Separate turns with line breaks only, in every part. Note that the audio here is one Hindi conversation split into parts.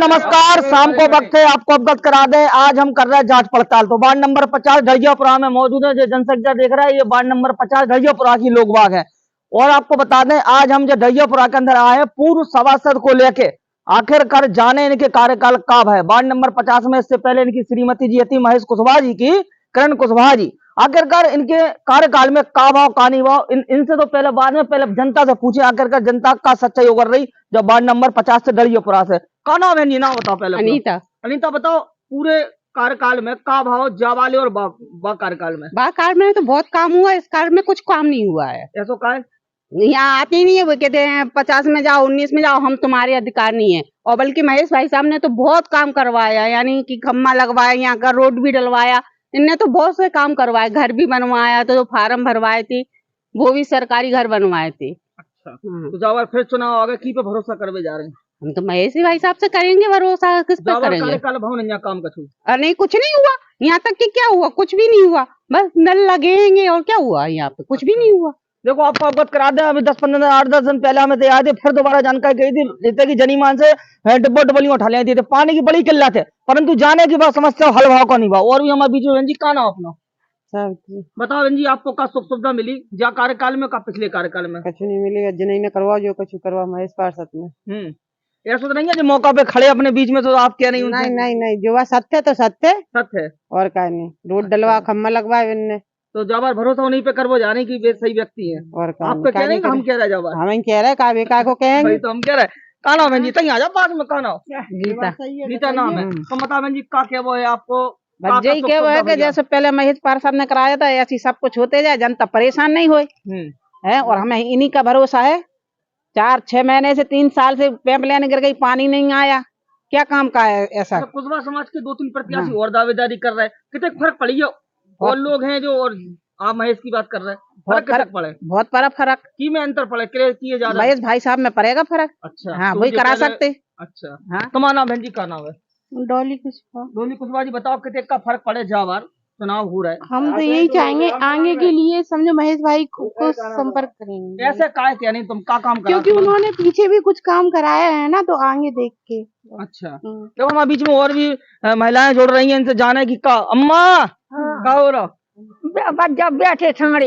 नमस्कार। शाम को वक्त है, आपको अवगत करा दें, आज हम कर रहे हैं जांच पड़ताल। तो वार्ड नंबर 50 ढड़ियापुरा में मौजूद है। जो जनसंख्या देख रहा है, ये वार्ड नंबर 50 ढड़ियापुरा की लोग बाग है। और आपको बता दें, आज हम जो ढड़ियापुरा के अंदर आए हैं पूर्व सभासद को लेके, आखिरकार जाने इनके कार्यकाल कब है। वार्ड नंबर 50 में इससे पहले इनकी श्रीमती जी थी महेश कुशवाहा जी की, करण कुशवाहा जी। आखिरकार इनके कार्यकाल में का भाव का नहीं भाव, इनसे तो पहले बाद में पहले जनता से पूछे, आखिरकार जनता का सच्चाई उगर रही जब वार्ड नंबर 50 से ढड़ियापुरा से। का नाम है? नाम बताओ पहले।
अनीता।
अनीता बताओ, पूरे कार्यकाल में का भाव जावाले और बा कार्यकाल में?
बा कार्य में तो बहुत काम हुआ है, इस कार्य में कुछ काम नहीं हुआ है।
ऐसा का है?
यहाँ आते ही नहीं है, वो कहते हैं 50 में जाओ, 19 में जाओ, हम तुम्हारे अधिकार नहीं है। और बल्कि महेश भाई साहब ने तो बहुत काम करवाया, यानी कि खम्मा लगवाया, यहाँ का रोड भी डलवाया, इनने तो बहुत से काम करवाए, घर भी बनवाया, तो जो फार्म भरवाए थे वो भी सरकारी घर बनवाए थे।
अच्छा, तो जावर फिर चुनाव आ गए, की पे भरोसा करवे जा रहे हैं?
हम तो महेश भाई साहब से करेंगे भरोसा, किस पर करेंगे?
कार्यकाल भवन यहाँ काम कछु
नहीं, कुछ नहीं हुआ यहाँ तक कि क्या हुआ, कुछ भी नहीं हुआ, बस नल लगेंगे और क्या हुआ, यहाँ पे कुछ भी नहीं हुआ।
देखो आपको अवगत करा दें, अभी 8-10 दिन पहले हमें याद है, फिर दोबारा जानकारी गई थी जैसे कि जनीमान से डब्बलियों उठा लेती थी, पानी की बड़ी किल्लत है, परंतु जाने की बात समस्या हल भाव का नहीं भाव। और भी हमारे बीच में जी का नाम अपना बताओ जी, आपको का सुख सुविधा मिली जा कार्यकाल में का पिछले कार्यकाल में?
कछु नहीं मिलेगा, जनई ने करवा जो कछु करवा महेश पार्षद में।
ऐसा तो नहीं है जो मौका पे खड़े अपने बीच में, तो आप कह रही?
नहीं, जो बात सत्य तो सत्य
सत्य है
और क्या नहीं। रोड डलवा, खम्मा लगवा इनने,
तो जाबार भरोसा उन्हीं पे करवो जाने की वे सही व्यक्ति है।
और
आप तो कह रहे हैं, हम कह रहे हैं जाबार,
हम कह रहे का बेकार को कहेंगे,
तो हम कह रहे हैं। का नाम है जी? तई आ जाओ पास में। का नाम?
गीता।
गीता नाम है। तो बता बहन जी का क्या वो है आपको?
यही क्या वो है कि जैसे पहले महेश पार्षद ने कराया था, ऐसी सब कुछ होते जाए, जनता परेशान नहीं होए है। और हमें इन्हीं का भरोसा है। 4-6 महीने से 3 साल से पैप लेने गिर गई, पानी नहीं आया, क्या काम का है ऐसा?
कुशवाहा समाज के 2-3 प्रत्याशी और दावेदारी कर रहे हैं, कितने फर्क पड़ी है? और लोग हैं जो, और आप महेश की बात कर रहे हैं,
बहुत फर्क
पड़े,
बहुत बड़ा फर्क
की में अंतर पड़े, किए ज्यादा
महेश भाई साहब में पड़ेगा फर्क।
अच्छा,
हाँ, वही करा सकते।
अच्छा
हाँ,
तुम्हारा नाम बहन जी का नाम है?
डॉली कुशवाहा।
डॉली कुशवाहा जी, बताओ कितने का फर्क पड़े जाबार चुनाव हो रहा है?
हम तो यही चाहेंगे आगे के लिए, समझो महेश भाई को संपर्क करेंगे।
ऐसे काय क्या नहीं, तुम का काम करा?
क्योंकि उन्होंने पीछे भी कुछ काम कराया है ना, तो आगे देख के।
अच्छा, तो हमारे बीच में और भी महिलाएं जुड़ रही हैं, इनसे जाने की का अम्मा का हो रहा?
जब बैठे ठंडी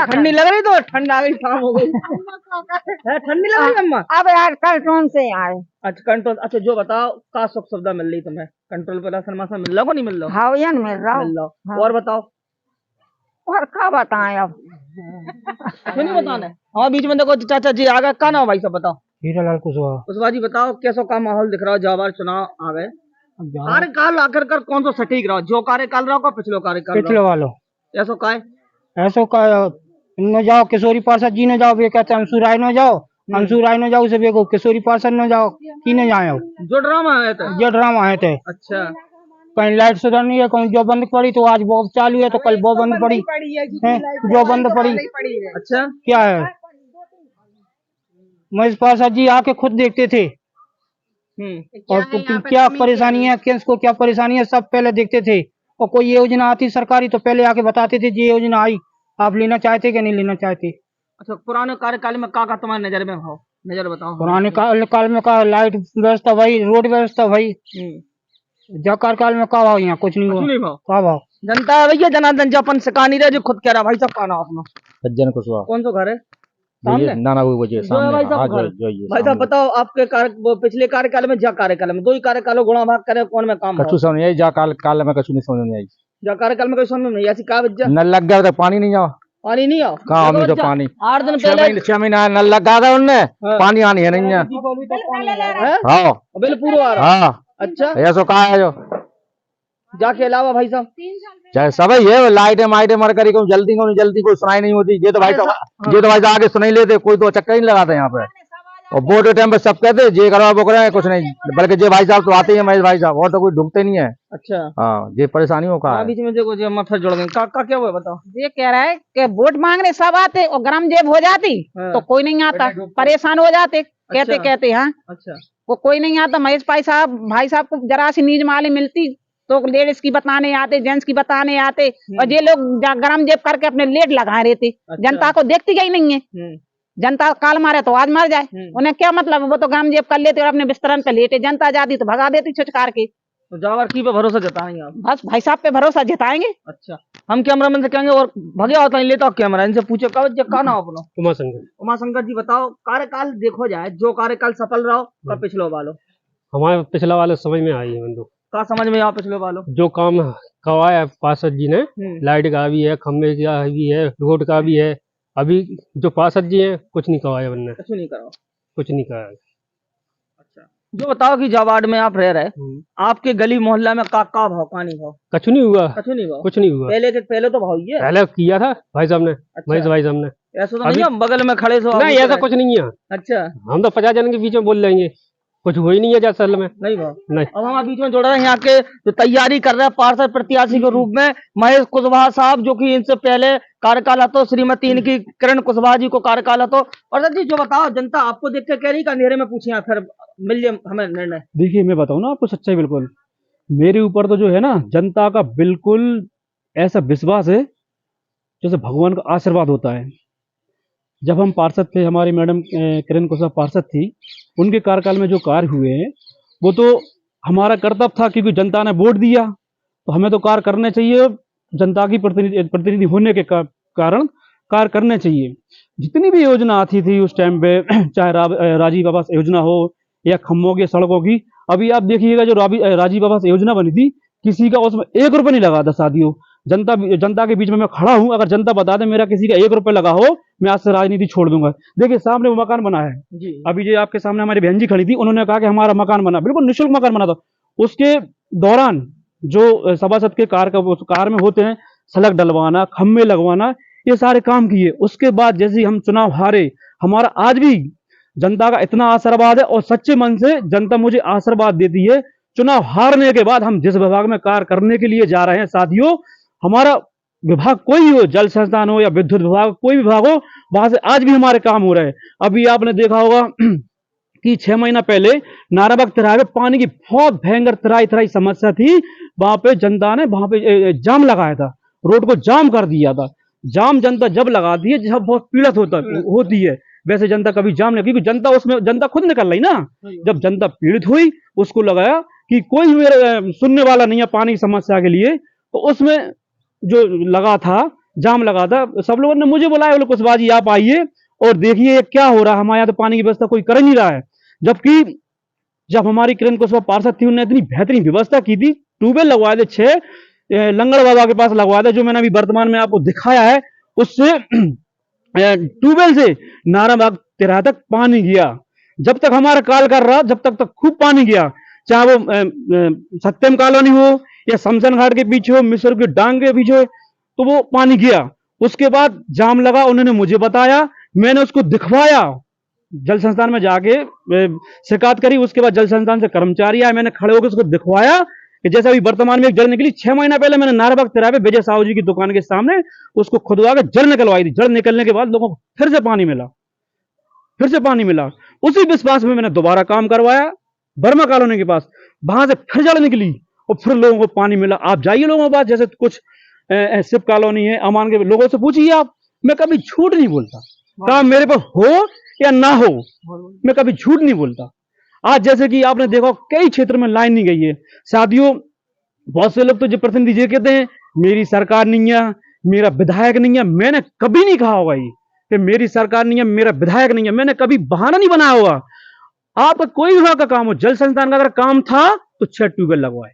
ठंडी लग रही, तो ठंड आ गई, शाम हो गई। ठंडी लग रही अम्मा?
अब यार कंट्रोल से आए।
अच्छा कंट्रोल। अच्छा जो बताओ, का सुख सुविधा मिल रही तुम्हें? कंट्रोल पे राशन मासा मिल रहा को नहीं मिल रहा?
हाँ यार मिल रहा।
हाँ। और बताओ,
और क्या बताएं अब?
क्यों नहीं बताना? हमारे बीच में देखो चाचा जी आ गए। का नाम भाई साहब बताओ?
हीरालाल कुशवाहा।
कुशवाहा जी बताओ, कैसा का माहौल दिख रहा है? जाबार चुनाव आ गए, कार्यकाल आखिरकार कौन सा सटीक रहा, जो कार्यकाल रहा का पिछलो कार्यकाल?
पिछले वालों
ऐसा का है?
ऐसा का न जाओ, किशोरी पार्षद जी न जाओ, वे कहते अंशु राय न जाओ, अंशु राय न जाओ, से बेगो किशोरी पार्षद न जाओ, की न जाओ,
जो ड्रामा है था,
जो ड्रामा है थे।
अच्छा,
कहीं लाइट सुधर नहीं है, कहीं जो बंद पड़ी, तो आज वो चालू है तो कल वो बंद पड़ी है, जो बंद पड़ी।
अच्छा
क्या है, महेश पार्षद जी आके खुद देखते थे, और क्या परेशानी है, किसको क्या परेशानी है, सब पहले देखते थे। और कोई योजना आती सरकारी तो पहले आके बताते थे ये योजना आई, आप लेना चाहते कि नहीं लेना चाहते।
अच्छा, पुराने कार्यकाल में का तुम्हारे नजर में हो? नजर बताओ।
पुराने काल में का लाइट व्यवस्था भाई, रोड व्यवस्था भाई, जो कार्यकाल में का भाव, यहाँ कुछ नहीं हुआ। का भाव
जनता भैया, जनार्दन जपन सिकानी रहे जो खुद कह रहा। भाई साहब का नाम अपना?
सज्जन कुशवाहा।
कौन सा घर है?
ना वो सामने।
भाई साहब बताओ, आपके पिछले कार्यकाल में, जा कार्यकाल में, 2 ही कार्यकालों गुणा भाग करे, कौन में काम?
कछु समझ नहीं आई, जा काल में कछु नहीं समझ नहीं आई,
जा कार्यकाल में कोई समझ नहीं ऐसी का वजह?
नल लग गया था, पानी नहीं आओ,
पानी नहीं आओ
कहाँ हमें तो पानी
8 दिन पहले
6 महीना नल लगा था उनने, पानी आनी है नहीं है। हाँ
बिल पूरा आ रहा।
हाँ।
अच्छा,
ऐसा कहा है जो
जाके अलावा भाई साहब
चाहे सब ये लाइटें माइटें मर करी, कोई जल्दी कोई सुनाई नहीं होती। ये तो भाई साहब आगे सुनाई लेते, कोई तो चक्कर नहीं लगाते यहाँ पे। और वोट के टाइम पे सब कहते ये करवा वो करें, कुछ नहीं, बल्कि ये भाई साहब तो आते हैं, महेश भाई साहब, और तो कोई ढुकते नहीं है।
अच्छा
हाँ, ये परेशानी हो का
बीच में देखो जो फिर जुड़ गए। का क्या हुआ बताओ?
ये कह रहा है कि वोट मांगने सब आते और गरम जेब हो जाती तो कोई नहीं आता, परेशान हो जाते कहते। हाँ,
अच्छा,
वो कोई नहीं आता। महेश भाई साहब को जरा सी नीज माली मिलती तो लेडीज की बताने आते, जेंट्स की बताने आते, और ये लोग गरम जेब करके अपने लेट लगा रहे थे। जनता को देखती गई नहीं है, जनता काल मारे तो आज मर जाए, उन्हें क्या मतलब है? वो तो गम जेब कर लेते और अपने बिस्तरन पे लेटे, जनता जाती तो भगा देती छुटकार के।
तो जावर की पे भरोसा जताएंगे आप?
बस भाई साहब पे भरोसा जिताएंगे।
अच्छा, हम कैमरामैन से कहेंगे और भगे होता नहीं लेता कैमरा, इनसे पूछो का नाम अपना?
उमा शंकर।
उमा शंकर जी, बताओ कार्यकाल देखो जाए, जो कार्यकाल सफल रहो का पिछलो वालो
हमारे पिछला वाले समझ में आई है बंधु,
का समझ में आओ पिछलो वालो?
जो काम करवाया पार्षद जी ने, लाइट का भी है, खम्भे का भी है, रोड का भी है। अभी जो पार्षद जी हैं कुछ नहीं करवाया बनने,
कुछ नहीं करो।
कुछ नहीं कराया।
अच्छा, जो बताओ कि जावाड़ में आप रह रहे, आपके गली मोहल्ला में का भाव नहीं भाव?
कुछ नहीं हुआ,
कुछ नहीं भाव,
कुछ नहीं हुआ।
पहले तो भाव ही है,
पहले किया था भाई साहब ने, महेश भाई साहब ने।
ऐसा तो नहीं है बगल में खड़े सो?
नहीं, ऐसा कुछ नहीं है।
अच्छा,
हम तो 50 जन के बीच में बोल लेंगे, कुछ हो ही नहीं है असल में।
नहीं भाव
नहीं।
अब हमारे बीच में जोड़ रहे हैं यहाँ के जो तैयारी कर रहे हैं पार्षद प्रत्याशी के रूप में महेश कुशवाहा साहब, जो कि इनसे पहले कार्यकाल तो श्रीमती इनकी किरण कुशवाहा जी को कार्यकाल तो। पार्षद जी, जो बताओ, जनता आपको देख के कह रही, अंधेरे में पूछे फिर मिल जाए हमें निर्णय?
देखिए, मैं बताऊं ना आपको सच्चाई, बिल्कुल मेरे ऊपर तो जो है ना, जनता का बिल्कुल ऐसा विश्वास है जैसे भगवान का आशीर्वाद होता है। जब हम पार्षद थे, हमारी मैडम किरण कुशवाहा पार्षद थी, उनके कार्यकाल में जो कार्य हुए हैं वो तो हमारा कर्तव्य था, क्योंकि जनता ने वोट दिया तो हमें तो कार्य करने चाहिए। जनता की प्रतिनिधि होने के कारण कार्य करने चाहिए। जितनी भी योजना आती थी उस टाइम पे, चाहे राजीव आवास योजना हो या खम्भों की, सड़कों की, अभी आप देखिएगा जो राजीव आवास योजना बनी थी, किसी का उसमें 1 रुपये नहीं लगा था। साथियों, जनता के बीच में मैं खड़ा हूं, अगर जनता बता दे मेरा किसी का 1 रुपये लगा हो, मैं आज से राजनीति छोड़ दूंगा। देखिए, सामने वो मकान बना है जी। अभी जो आपके सामने हमारी बहन जी खड़ी थी, उन्होंने कहा कि हमारा मकान बना, बिल्कुल निःशुल्क मकान बना था। उसके दौरान जो सभासद के कार में होते हैं, सड़क डलवाना, खम्भे लगवाना, ये सारे काम किए। उसके बाद जैसे हम चुनाव हारे, हमारा आज भी जनता का इतना आशीर्वाद है और सच्चे मन से जनता मुझे आशीर्वाद देती है। चुनाव हारने के बाद हम जिस विभाग में कार्य करने के लिए जा रहे हैं साथियों, हमारा विभाग कोई हो, जल संस्थान हो या विद्युत विभाग, कोई विभाग हो, वहां से आज भी हमारे काम हो रहे हैं। अभी आपने देखा होगा कि 6 महीना पहले नाराबाग तिराहे पे पानी की बहुत भयंकर तराई समस्या थी। वहां पे जनता ने वहां पे जाम लगाया था, रोड को जाम कर दिया था। जाम जनता जब लगाती है जब बहुत पीड़ित होती है, वैसे जनता कभी जाम नहीं, क्योंकि जनता खुद निकल रही ना। जब जनता पीड़ित हुई, उसको लगाया कि कोई मेरे सुनने वाला नहीं है पानी की समस्या के लिए, तो उसमें जो लगा था, जाम लगा था, सब लोगों ने मुझे बुलाया, बोले कुशवाहा जी आप आइए और देखिए क्या हो रहा है, हमारे यहाँ तो पानी की व्यवस्था कोई कर नहीं रहा है। जबकि जब हमारी किरण कुशवाहा पार्षद थी, उन्होंने इतनी बेहतरीन व्यवस्था की थी। ट्यूबवेल लगवाए थे 6 लंगड़ बाबा के पास लगवाया था, जो मैंने अभी वर्तमान में आपको दिखाया है। उससे ट्यूबवेल से नाराबाग तिराहा तक पानी गया। जब तक हमारा काल कर रहा, जब तक खूब पानी गया, चाहे वो सत्यम कॉलोनी हो या शमशान घाट के पीछे हो, मिस्र के डांग के पीछे हो, तो वो पानी गया। उसके बाद जाम लगा, उन्होंने मुझे बताया, मैंने उसको दिखवाया, जल संस्थान में जाके शिकायत करी। उसके बाद जल संस्थान से कर्मचारी आए, मैंने खड़े होकर उसको दिखवाया कि जैसे अभी वर्तमान में एक जड़ निकली। 6 महीना पहले मैंने नाराबाग तिराहे पे विजय साहू जी की दुकान के सामने उसको खुदवा के जड़ निकलवाई थी। जड़ निकलने के बाद लोगों को फिर से पानी मिला। उसी विश्वास में मैंने दोबारा काम करवाया बर्मा कॉलोनी के पास, वहां से फिर जड़ निकली और फिर लोगों को पानी मिला। आप जाइए लोगों के पास, जैसे कुछ शिव कॉलोनी है, अमान के लोगों से पूछिए आप, मैं कभी झूठ नहीं बोलता। काम मेरे पर हो या ना हो, मैं कभी झूठ नहीं बोलता। आज जैसे कि आपने देखा कई क्षेत्र में लाइन नहीं गई है साथियों। बहुत से लोग तो जो प्रतिनिधि कहते हैं मेरी सरकार नहीं है, मेरा विधायक नहीं है। मैंने कभी नहीं कहा होगा ये कि मेरी सरकार नहीं है, मेरा विधायक नहीं है। मैंने कभी बहाना नहीं बनाया होगा। आपका कोई विभाग का काम हो, जल संस्थान का अगर काम था तो 6 ट्यूबवेल लगवाए,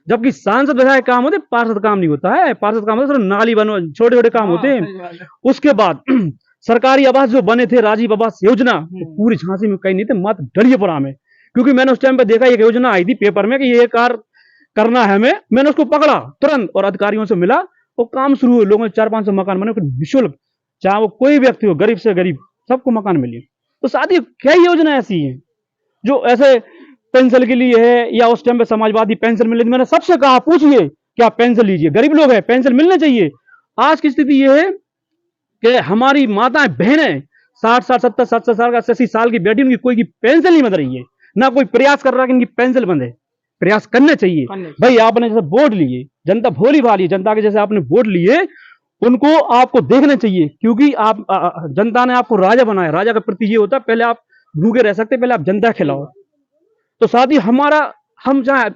जबकि सांसद विधायक काम होते, पार्षद काम नहीं होता है। पार्षद काम होता है नाली बनो, छोटे छोटे काम होते हैं। उसके बाद सरकारी आवास जो बने थे, राजीव आवास योजना, पूरी झांसी में कहीं नहीं थे, मात्र डलियापुरा में। क्योंकि मैंने उस टाइम पे देखा एक योजना आई थी पेपर में कि ये कार्य करना है हमें, मैंने उसको पकड़ा तुरंत और अधिकारियों से मिला, वो काम शुरू हुए। लोगों ने 400-500 मकान बने निःशुल्क, चाहे वो कोई व्यक्ति हो, गरीब से गरीब, सबको मकान मिले। तो साथ क्या योजना ऐसी है जो ऐसे पेंशन के लिए है, या उस टाइम पे समाजवादी पेंशन मिले? मैंने सबसे कहा पूछिए कि आप पेंशन लीजिए, गरीब लोग हैं, पेंशन मिलना चाहिए। आज की स्थिति यह है कि हमारी माताएं बहनें 60 साल 70 साल का 80 साल की बेटी, उनकी कोई की पेंशन नहीं बन रही है, ना कोई प्रयास कर रहा है कि इनकी पेंशन बंधे। प्रयास करने चाहिए भाई। आपने जैसे वोट लिए, जनता भोली भाली, जनता के जैसे आपने वोट लिए, उनको आपको देखना चाहिए, क्योंकि आप जनता ने आपको राजा बनाया। राजा का प्रति ये होता है, पहले आप भूखे रह सकते, पहले आप जनता खिलाओ। तो साथ ही हम चाहे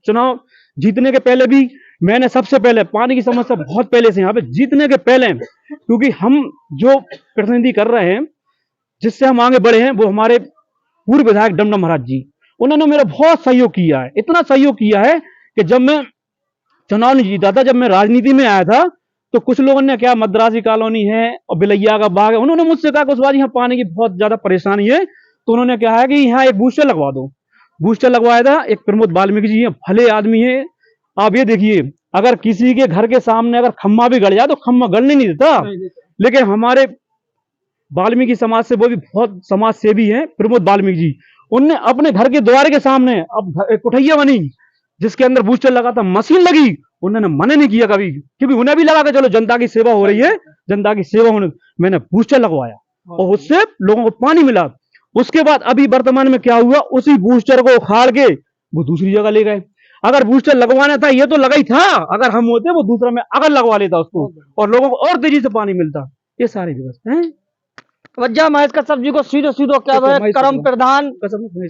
चुनाव जीतने के पहले भी मैंने सबसे पहले पानी की समस्या बहुत पहले से यहाँ पे जीतने के पहले, क्योंकि हम जो प्रतिनिधि कर रहे हैं, जिससे हम आगे बढ़े हैं, वो हमारे पूर्व विधायक डमडम महाराज जी, उन्होंने मेरा बहुत सहयोग किया है। इतना सहयोग किया है कि जब मैं चुनाव नहीं जीता था, जब मैं राजनीति में आया था, तो कुछ लोगों ने क्या मद्रासी कॉलोनी है और बिलैया का बाग है, उन्होंने मुझसे कहा कुशवाहा जी यहाँ पानी की बहुत ज्यादा परेशानी है, तो उन्होंने कहा है कि यहाँ एक बूस्टर लगवा दो। बूस्टर लगवाया था। एक प्रमोद वाल्मीकि जी हैं, भले आदमी है। आप ये देखिए, अगर किसी के घर के सामने अगर खम्मा भी गड़ जाए तो खम्मा गड़ने नहीं देता, लेकिन हमारे वाल्मीकि समाज से, वो भी बहुत समाज सेवी हैं, प्रमोद वाल्मीकि जी, उनने अपने घर के द्वार के सामने अब एक कुठैया बनी जिसके अंदर बूस्टर लगा था, मशीन लगी, उन्होंने मना नहीं किया कभी, क्योंकि उन्हें भी लगा कि चलो जनता की सेवा हो रही है, जनता की सेवा होने, मैंने बूस्टर लगवाया और उससे लोगों को पानी मिला। उसके बाद अभी वर्तमान में क्या हुआ, उसी बूस्टर को उखाड़ के वो दूसरी जगह ले गए। अगर बूस्टर लगवाना था, ये तो लगा ही था, अगर हम होते वो दूसरा में अगर लगवा लेता उसको और लोगों को और तेजी से पानी मिलता। ये सारी व्यवस्था है।
वजह महेश कश्यप जी को सीधो सीधो क्या है, कर्म प्रधान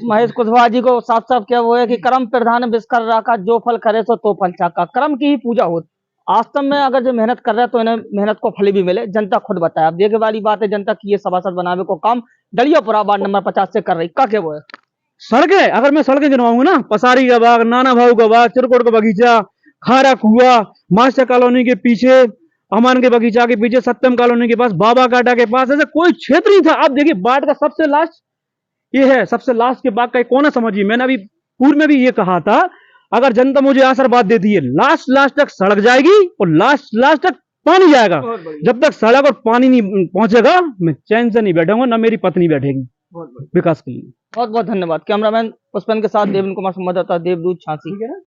महेश कुशवाहा जी को साफ साफ क्या वो है कि कर्म प्रधान विस्कर रखा, जो फल करे सो तो फल चाका। कर्म की ही पूजा हो। वास्तव में अगर जो मेहनत कर रहा है तो इन्हें मेहनत को फल भी मिले, जनता खुद बताए। अब देखे वाली बात है, जनता की ये सभासद बनावे को काम डलियापुरा वार्ड नंबर 50 से कर रही का क्या वो है।
सड़कें, अगर मैं सड़कें गिनवाऊंगा ना, पसारी का बाग, नाना भाऊ का बाग, चिरकोट का बगीचा, खारा कुआ, मास्टर कॉलोनी के पीछे, अमान के बगीचा के पीछे, सत्यम कॉलोनी के पास, बाबा काटा के पास, ऐसा कोई क्षेत्र नहीं था। आप देखिए बाढ़ का सबसे लास्ट ये है, सबसे लास्ट के बाग का एक कोना समझिए। मैंने अभी पूर्व में भी ये कहा था, अगर जनता मुझे आशीर्वाद देती है, लास्ट तक सड़क जाएगी और लास्ट तक पानी जाएगा। जब तक सड़क और पानी नहीं पहुंचेगा, मैं चैन से नहीं बैठूंगा, ना मेरी पत्नी बैठेगी विकास के लिए।
बहुत बहुत धन्यवाद। कैमरामैन पुष्पन के साथ देवेंद्र कुमार, संवाददाता देवदूत झांसी।